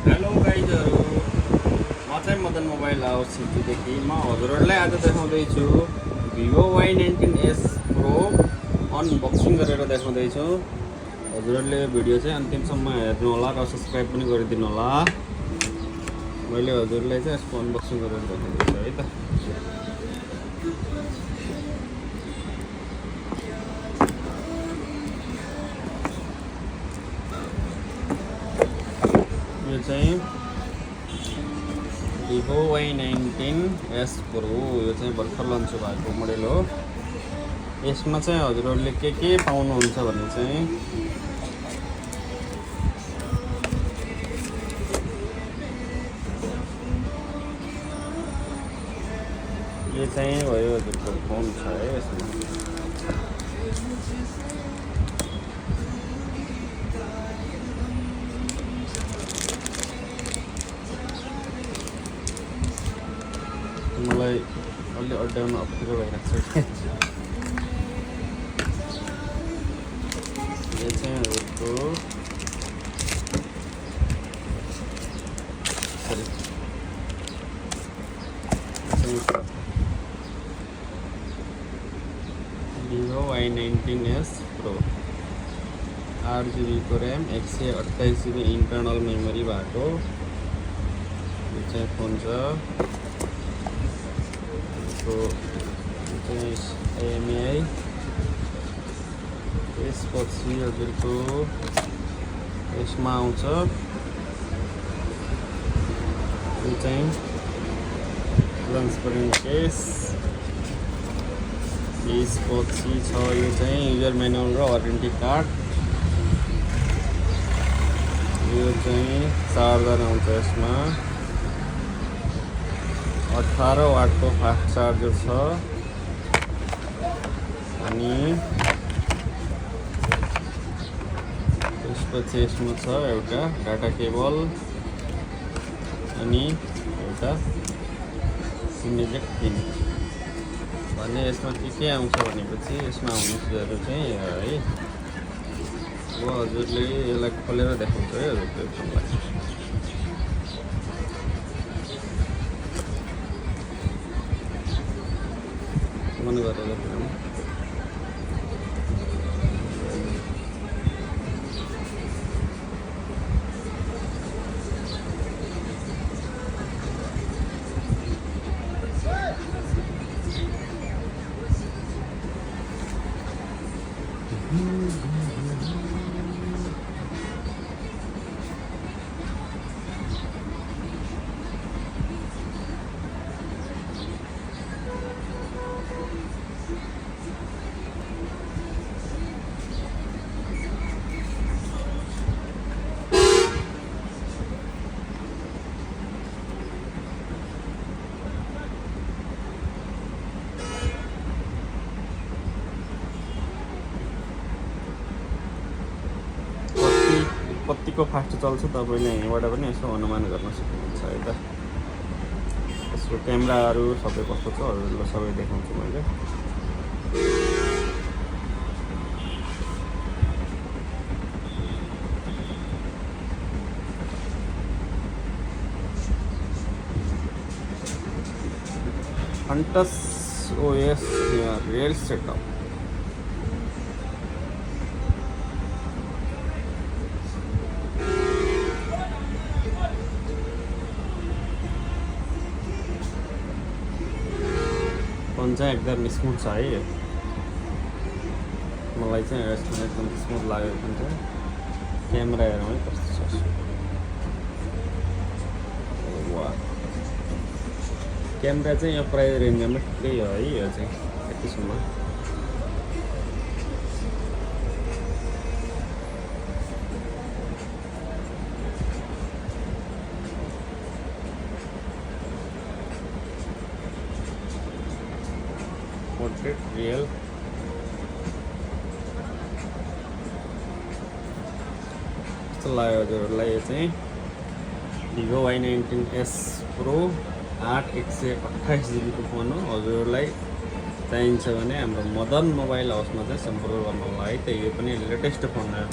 Hello गाइजहरू, म चाहिँ Madan mobile house सिटीदेखि म हजुरहरूलाई आज देखाउँदैछु vivo y19s प्रो अनबक्सिङ गरेर देखाउँदैछु। हजुरहरूले भिडियो चाहिँ अन्तिमसम्म हेर्नु होला र सब्सक्राइब पनि गरिदिनु होला। मैले हजुरलाई चाहिँ यसको अनबक्सिङ गरेर देखाउँदैछु है त। यो चाहिँ vivo y19s प्रो, यो चाहिँ भर्खर लन्च भएको मोडल हो। यसमा चाहिँ हजुरहरूले के पाउनुहुन्छ भने चाहिँ यो चाहिँ भयो हजुरको फोन छ है यसमा। मलाई अलि अड्याउन अप्ठ्यारो भइरहेको छ। यो चाहिँ हजुरको vivo y19s प्रो 8GB को ऱ्याम 128GB इन्टरनल मेमोरी भएको यो चाहिँ फोन छ। AMI त्यसपछि हजुरको यसमा आउँछ यो चाहिँ ट्रान्सपरेन्ट केस। त्यसपछि छ यो चाहिँ युजर म्यानुअल र वारेन्टी कार्ड। यो चाहिँ चार्जर आउँछ यसमा, 18 वाटको फास्ट चार्जर छ। अनि त्यसपछि यसमा छ एउटा डाटा केबल अनि एउटा सिम इजेक्ट पिन। भने यसमा के आउँछ भनेपछि यसमा आउने चिजहरू चाहिँ है, अब हजुरले यसलाई खोलेर देखाउँछ है हजुरको फोनलाई। मन गरेर कतिको फास्ट चल्छ तपाईँले यहीँबाट पनि यसो अनुमान गर्न सक्नुहुन्छ है त। यसको क्यामेराहरू सबै कस्तो छ हजुरलाई सबै देखाउँछु मैले। हन्टस OS रियल सेटअप। फोन चाहिँ एकदम स्मुथ छ है, मलाई चाहिँ यसमा एकदम स्मुथ लागेको हुन्छ। क्यामेरा हेरौँ है कस्तो छ। वाह, क्यामेरा चाहिँ यो प्राइस रेन्जमा ठिकै हो है। यो चाहिँ यतिसम्म पोर्ट्रेट रियल कस्तो लाग्यो हजुरहरूलाई। यो चाहिँ vivo y19s प्रो 8 128GB को फोन हो। हजुरहरूलाई चाहिन्छ भने हाम्रो मदन मोबाइल हाउसमा चाहिँ सम्पर्क गर्नु होला है त। यो पनि लेटेस्ट फोन हो।